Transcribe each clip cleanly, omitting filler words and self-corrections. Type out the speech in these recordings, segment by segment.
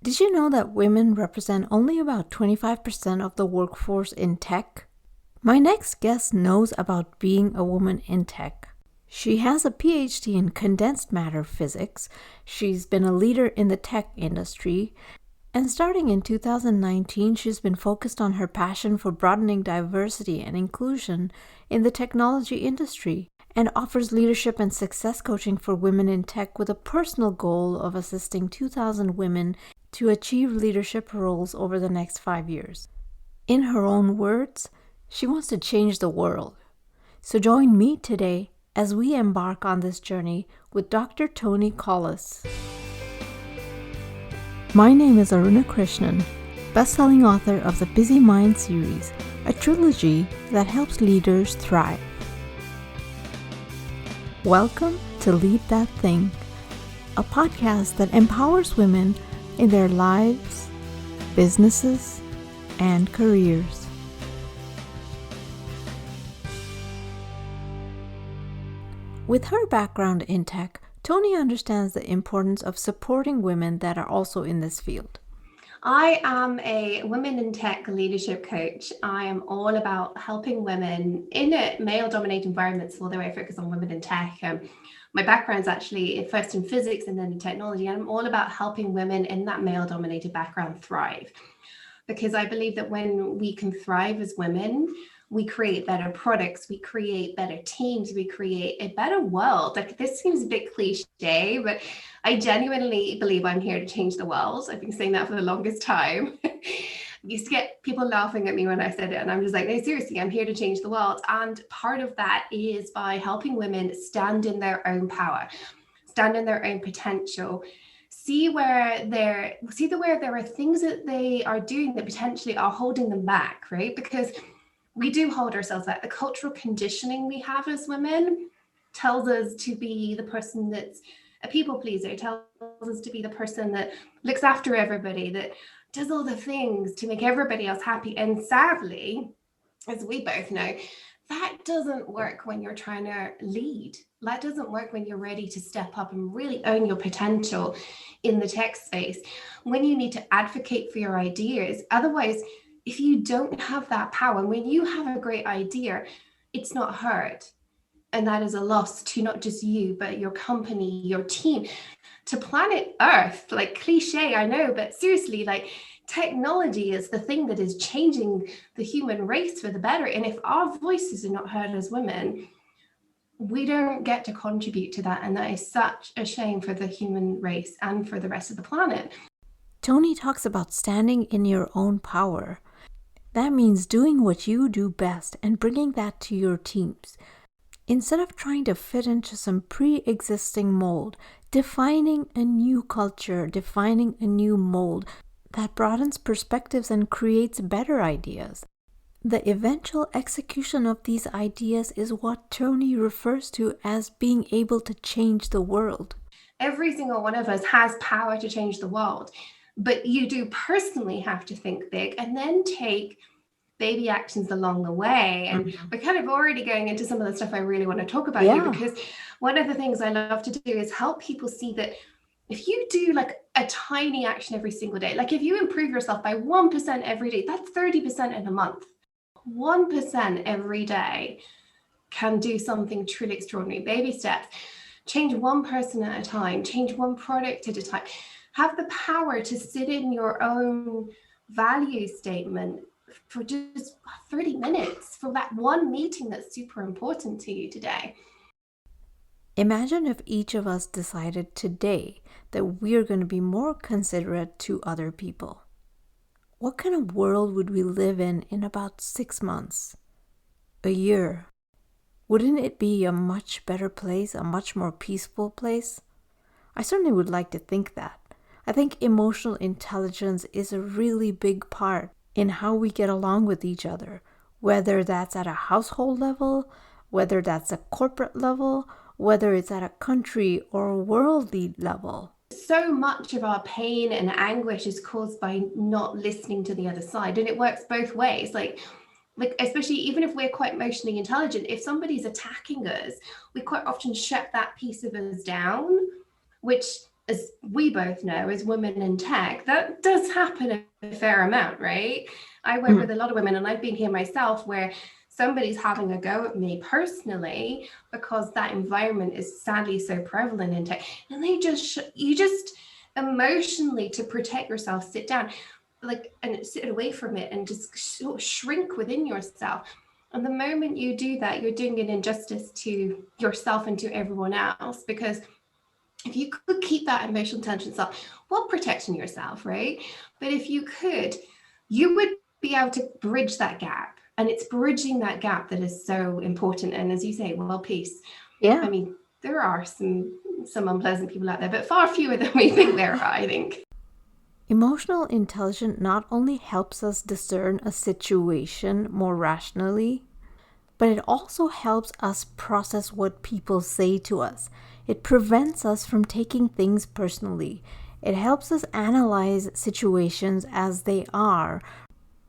Did you know that women represent only about 25% of the workforce in tech? My next guest knows about being a woman in tech. She has a PhD in condensed matter physics. She's been a leader in the tech industry. And starting in 2019, she's been focused on her passion for broadening diversity and inclusion in the technology industry, and offers leadership and success coaching for women in tech with a personal goal of assisting 2,000 women to achieve leadership roles over the next 5 years. In her own words, she wants to change the world. So join me today as we embark on this journey with Dr. Toni Collis. My name is Aruna Krishnan, best-selling author of the Busy Mind series, a trilogy that helps leaders thrive. Welcome to Lead That Thing, a podcast that empowers women in their lives, businesses, and careers. With her background in tech, Toni understands the importance of supporting women that are also in this field. I am a women in tech leadership coach. I am all about helping women in a male-dominated environments, although I focus on women in tech. My background is actually first in physics and then in technology. And I'm all about helping women in that male-dominated background thrive. Because I believe that when we can thrive as women, we create better products, we create better teams, we create a better world. Like, this seems a bit cliche, but I genuinely believe I'm here to change the world. I've been saying that for the longest time. I used to get people laughing at me when I said it, and I'm just like, no, seriously, I'm here to change the world. And part of that is by helping women stand in their own power, stand in their own potential, see where there are things that they are doing that potentially are holding them back, right? Because we do hold ourselves back. The cultural conditioning we have as women tells us to be the person that's a people pleaser, tells us to be the person that looks after everybody, that does all the things to make everybody else happy. And sadly, as we both know, that doesn't work when you're trying to lead. That doesn't work when you're ready to step up and really own your potential in the tech space, when you need to advocate for your ideas. Otherwise, if you don't have that power, when you have a great idea, it's not heard. And that is a loss to not just you, but your company, your team, to planet Earth. Like, cliche, I know, but seriously, like, technology is the thing that is changing the human race for the better. And if our voices are not heard as women, we don't get to contribute to that. And that is such a shame for the human race and for the rest of the planet. Toni talks about standing in your own power. That means doing what you do best and bringing that to your teams. Instead of trying to fit into some pre-existing mold, defining a new culture, defining a new mold that broadens perspectives and creates better ideas. The eventual execution of these ideas is what Toni refers to as being able to change the world. Every single one of us has power to change the world. But you do personally have to think big and then take baby actions along the way. And we're kind of already going into some of the stuff I really want to talk about here, because one of the things I love to do is help people see that if you do like a tiny action every single day, like if you improve yourself by 1% every day, that's 30% in a month. 1% every day can do something truly extraordinary. Baby steps. Change one person at a time. Change one product at a time. Have the power to sit in your own value statement for just 30 minutes for that one meeting that's super important to you today. Imagine if each of us decided today that we're going to be more considerate to other people. What kind of world would we live in about 6 months? A year? Wouldn't it be a much better place, a much more peaceful place? I certainly would like to think that. I think emotional intelligence is a really big part in how we get along with each other, whether that's at a household level, whether that's a corporate level, whether it's at a country or worldly level. So much of our pain and anguish is caused by not listening to the other side, and it works both ways. Like especially even if we're quite emotionally intelligent, if somebody's attacking us, we quite often shut that piece of us down, which as we both know, as women in tech, that does happen a fair amount, right? I work with a lot of women, and I've been here myself, where somebody's having a go at me personally because that environment is sadly so prevalent in tech, and you just emotionally, to protect yourself, sit down, like, and sit away from it and just sort of shrink within yourself. And the moment you do that, you're doing an injustice to yourself and to everyone else, because if you could keep that emotional tension up, while protecting yourself, right? But if you could, you would be able to bridge that gap. And it's bridging that gap that is so important. And as you say, world peace. Yeah. I mean, there are some unpleasant people out there, but far fewer than we think there are, I think. Emotional intelligence not only helps us discern a situation more rationally, but it also helps us process what people say to us. It prevents us from taking things personally. It helps us analyze situations as they are.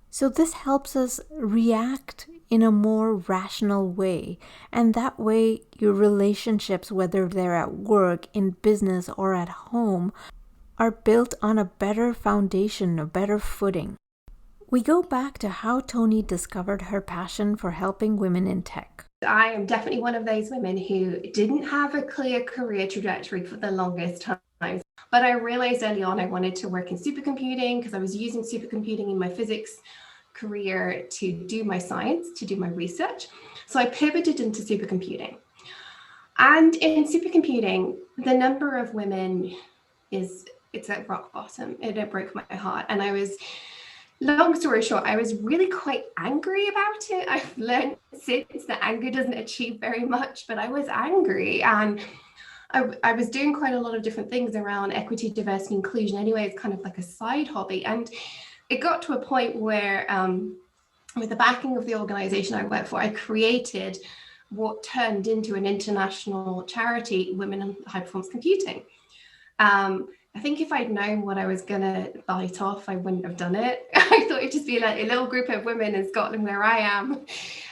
So this helps us react in a more rational way. And that way, your relationships, whether they're at work, in business, or at home, are built on a better foundation, a better footing. We go back to how Toni discovered her passion for helping women in tech. I am definitely one of those women who didn't have a clear career trajectory for the longest time. But I realized early on I wanted to work in supercomputing, because I was using supercomputing in my physics career to do my science, to do my research. So I pivoted into supercomputing. And in supercomputing, the number of women it's at rock bottom. It broke my heart. And I was, long story short, I was really quite angry about it. I've learned since that anger doesn't achieve very much, but I was angry. And I was doing quite a lot of different things around equity, diversity, inclusion anyway. It's kind of like a side hobby. And it got to a point where, with the backing of the organization I work for, I created what turned into an international charity, Women in High Performance Computing. I think if I'd known what I was going to bite off, I wouldn't have done it. I thought it'd just be like a little group of women in Scotland where I am.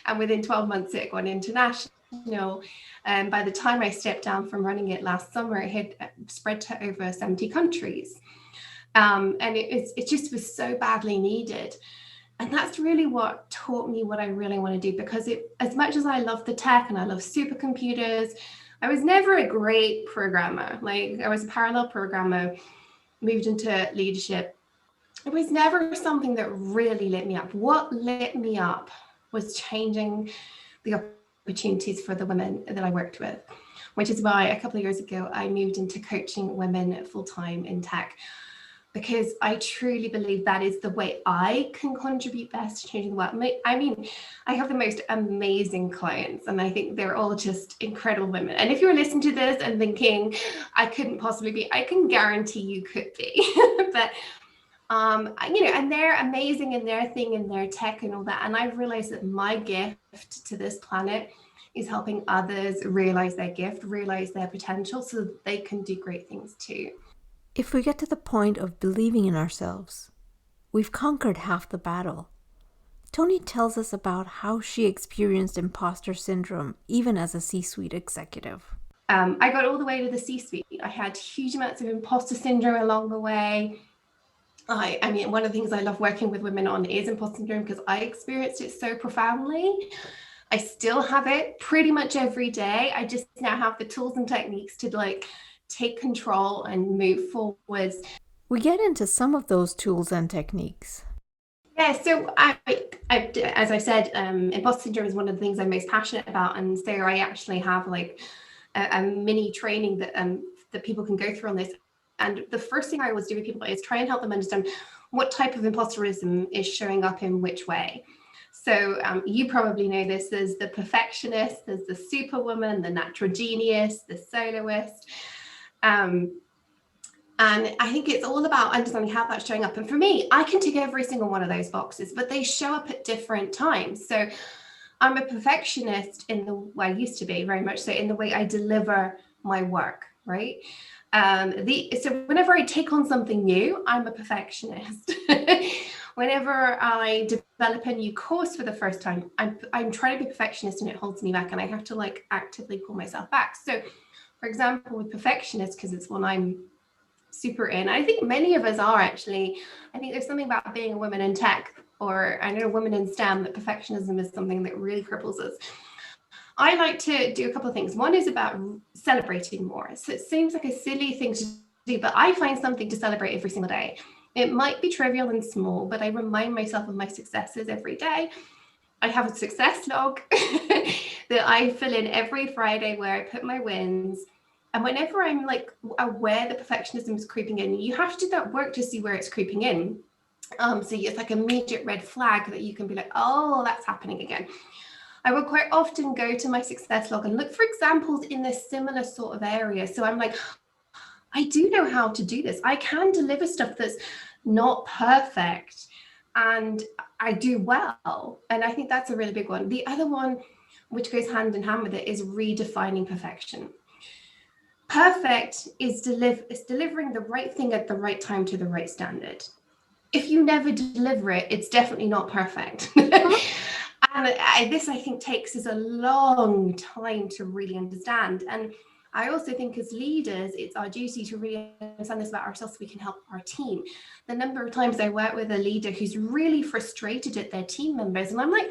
And within 12 months, it had gone international. And by the time I stepped down from running it last summer, it had spread to over 70 countries. And it just was so badly needed. And that's really what taught me what I really want to do, because as much as I love the tech and I love supercomputers, I was never a great programmer. Like, I was a parallel programmer, moved into leadership. It was never something that really lit me up. What lit me up was changing the opportunities for the women that I worked with, which is why a couple of years ago, I moved into coaching women full-time in tech, because I truly believe that is the way I can contribute best to changing the world. I mean, I have the most amazing clients, and I think they're all just incredible women. And if you're listening to this and thinking, I couldn't possibly be, I can guarantee you could be. But, and they're amazing in their thing, in their tech and all that. And I've realized that my gift to this planet is helping others realize their gift, realize their potential, so that they can do great things too. If we get to the point of believing in ourselves, we've conquered half the battle. Toni tells us about how she experienced imposter syndrome, even as a C-suite executive. I got all the way to the C-suite. I had huge amounts of imposter syndrome along the way. I mean, one of the things I love working with women on is imposter syndrome, because I experienced it so profoundly. I still have it pretty much every day. I just now have the tools and techniques to take control and move forwards. We get into some of those tools and techniques. Yeah, so as I said, imposter syndrome is one of the things I'm most passionate about, and so I actually have a mini training that people can go through on this. And the first thing I always do with people is try and help them understand what type of imposterism is showing up in which way. So you probably know this. There's the perfectionist, there's the superwoman, the natural genius, the soloist. And I think it's all about understanding how that's showing up. And for me, I can tick every single one of those boxes, but they show up at different times. So I'm a perfectionist in the way I used to be, very much so, in the way I deliver my work, right? So whenever I take on something new, I'm a perfectionist. Whenever I develop a new course for the first time, I'm trying to be perfectionist, and it holds me back, and I have to actively pull myself back. So for example, with perfectionist, because it's one I'm super in. I think many of us are actually. I think there's something about being a woman in tech, or I know women in STEM, that perfectionism is something that really cripples us. I like to do a couple of things. One is about celebrating more. So it seems like a silly thing to do, but I find something to celebrate every single day. It might be trivial and small, but I remind myself of my successes every day. I have a success log that I fill in every Friday where I put my wins. And whenever I'm like aware that perfectionism is creeping in, you have to do that work to see where it's creeping in. So it's like an immediate red flag that you can be like, oh, that's happening again. I will quite often go to my success log and look for examples in this similar sort of area. So I'm like, I do know how to do this. I can deliver stuff that's not perfect, and I do well. And I think that's a really big one. The other one, which goes hand in hand with it, is redefining perfection. Perfect is delivering the right thing at the right time to the right standard. If you never deliver it, it's definitely not perfect. And this, I think, takes us a long time to really understand. And I also think as leaders, it's our duty to really understand this about ourselves so we can help our team. The number of times I work with a leader who's really frustrated at their team members, and I'm like,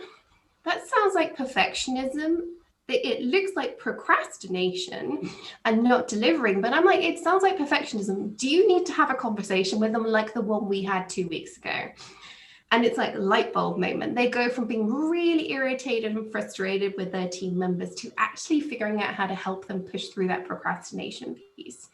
that sounds like perfectionism. It looks like procrastination and not delivering, but I'm like, it sounds like perfectionism. Do you need to have a conversation with them like the one we had 2 weeks ago? And it's like a light bulb moment. They go from being really irritated and frustrated with their team members to actually figuring out how to help them push through that procrastination piece.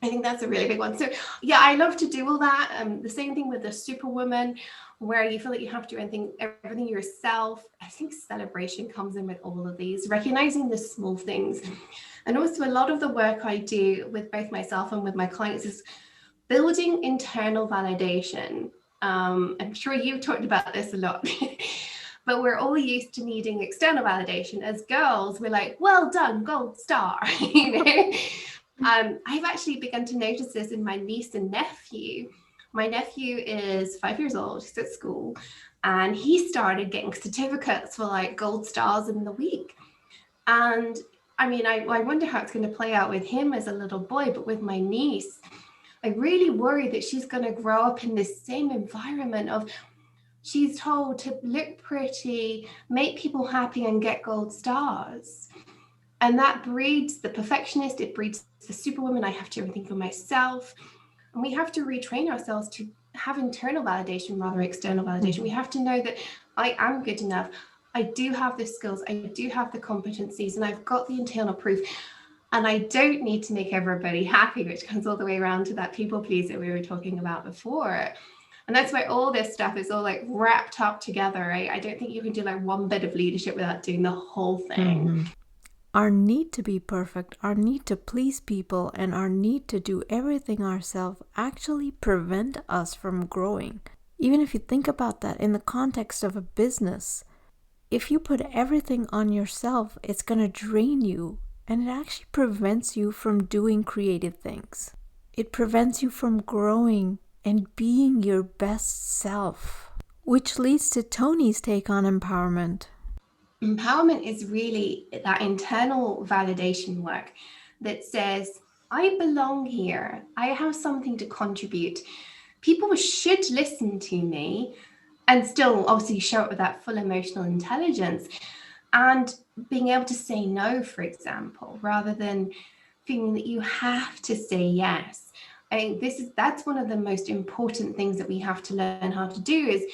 I think that's a really big one. So yeah, I love to do all that. The same thing with the superwoman, where you feel like you have to do everything yourself. I think celebration comes in with all of these, recognizing the small things. And also a lot of the work I do with both myself and with my clients is building internal validation. I'm sure you've talked about this a lot, but we're all used to needing external validation. As girls, we're like, well done, gold star. I've actually begun to notice this in my niece and nephew. My nephew is 5 years old, he's at school, and he started getting certificates for like gold stars in the week. And I mean, I wonder how it's going to play out with him as a little boy, but with my niece, I really worry that she's going to grow up in this same environment of she's told to look pretty, make people happy, and get gold stars. And that breeds the perfectionist, it breeds the superwoman. I have to do everything for myself. And we have to retrain ourselves to have internal validation rather than external validation. We have to know that I am good enough. I do have the skills, I do have the competencies, and I've got the internal proof. And I don't need to make everybody happy, which comes all the way around to that people pleaser we were talking about before. And that's why all this stuff is all like wrapped up together, right? I don't think you can do like one bit of leadership without doing the whole thing. Mm-hmm. Our need to be perfect, our need to please people, and our need to do everything ourselves actually prevent us from growing. Even if you think about that in the context of a business, if you put everything on yourself, it's going to drain you. And it actually prevents you from doing creative things. It prevents you from growing and being your best self. Which leads to Toni's take on empowerment. Empowerment is really that internal validation work that says, I belong here. I have something to contribute. People should listen to me, and still obviously show up with that full emotional intelligence. And being able to say no, for example, rather than feeling that you have to say yes. I think that's one of the most important things that we have to learn how to do is,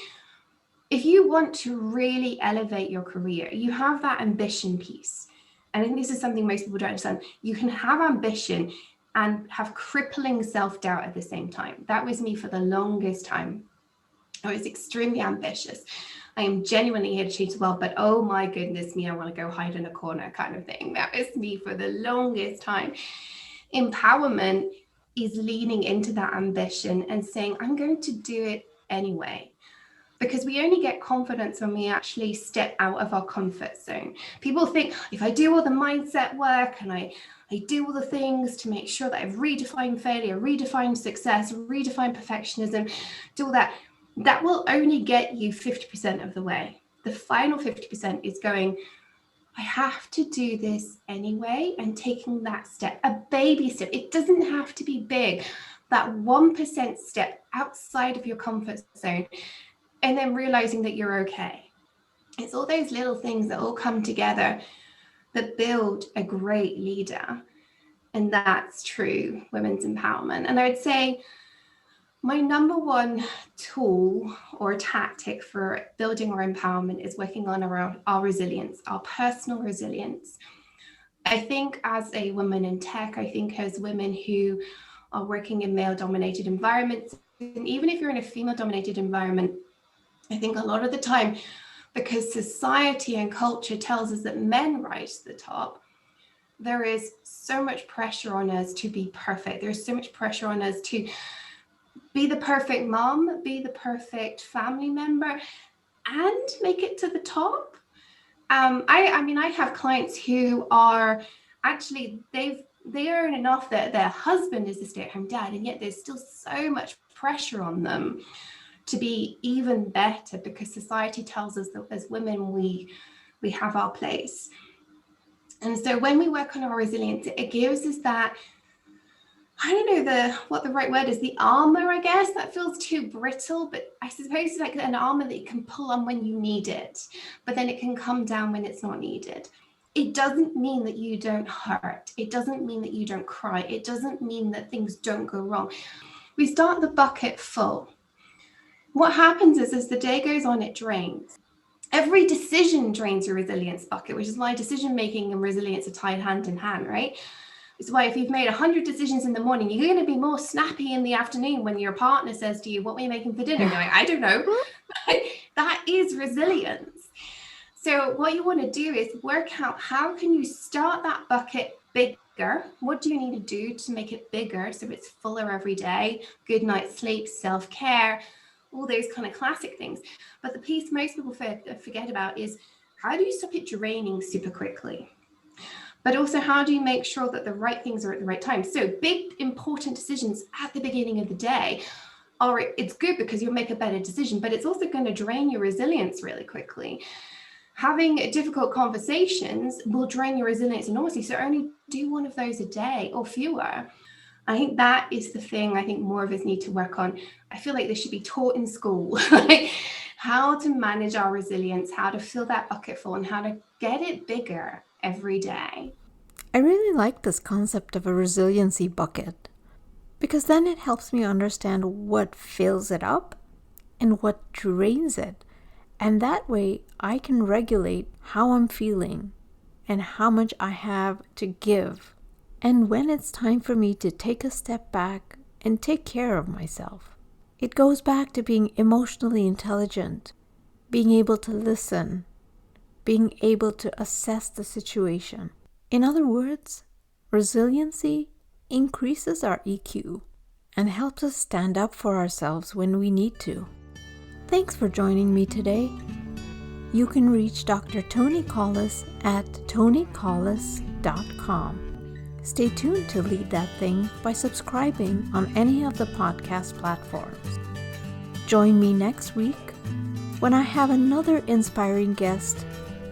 if you want to really elevate your career, you have that ambition piece. And I think this is something most people don't understand. You can have ambition and have crippling self-doubt at the same time. That was me for the longest time. I was extremely ambitious. I am genuinely here to change the world, but oh my goodness me, I want to go hide in a corner kind of thing. That was me for the longest time. Empowerment is leaning into that ambition and saying, I'm going to do it anyway. Because we only get confidence when we actually step out of our comfort zone. People think, if I do all the mindset work and I do all the things to make sure that I've redefined failure, redefined success, redefined perfectionism, do all that, that will only get you 50% of the way. The final 50% is going, I have to do this anyway, and taking that step, a baby step. It doesn't have to be big. That 1% step outside of your comfort zone, and then realizing that you're okay. It's all those little things that all come together that build a great leader. And that's true women's empowerment. And I would say my number one tool or tactic for building our empowerment is working on our resilience, our personal resilience. I think as a woman in tech, I think as women who are working in male-dominated environments, and even if you're in a female-dominated environment, I think a lot of the time, because society and culture tells us that men rise to the top, there is so much pressure on us to be perfect. There's so much pressure on us to be the perfect mom, be the perfect family member, and make it to the top. I have clients who are actually, they earn enough that their husband is a stay-at-home dad, and yet there's still so much pressure on them to be even better, because society tells us that as women, we have our place. And so when we work on our resilience, it gives us that, I don't know what the right word is, the armor, I guess. That feels too brittle, but I suppose it's like an armor that you can pull on when you need it, but then it can come down when it's not needed. It doesn't mean that you don't hurt. It doesn't mean that you don't cry. It doesn't mean that things don't go wrong. We start the bucket full. What happens is, as the day goes on, it drains. Every decision drains your resilience bucket, which is why decision-making and resilience are tied hand in hand, right? It's why if you've made 100 decisions in the morning, you're going to be more snappy in the afternoon when your partner says to you, what were you making for dinner? You're like, I don't know. That is resilience. So what you want to do is work out, how can you start that bucket bigger? What do you need to do to make it bigger so it's fuller every day? Good night's sleep, self-care, all those kind of classic things. But the piece most people forget about is, how do you stop it draining super quickly? But also, how do you make sure that the right things are at the right time? So big, important decisions at the beginning of the day it's good because you'll make a better decision, but it's also going to drain your resilience really quickly. Having difficult conversations will drain your resilience enormously. So only do one of those a day or fewer. I think that is the thing I think more of us need to work on. I feel like this should be taught in school, like how to manage our resilience, how to fill that bucket full, and how to get it bigger every day. I really like this concept of a resiliency bucket, because then it helps me understand what fills it up and what drains it. And that way I can regulate how I'm feeling and how much I have to give, and when it's time for me to take a step back and take care of myself. It goes back to being emotionally intelligent, being able to listen, being able to assess the situation. In other words, resiliency increases our EQ and helps us stand up for ourselves when we need to. Thanks for joining me today. You can reach Dr. Toni Collis at tonicollis.com. Stay tuned to Lead That Thing by subscribing on any of the podcast platforms. Join me next week when I have another inspiring guest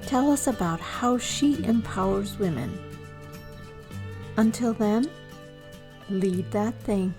tell us about how she empowers women. Until then, lead that thing.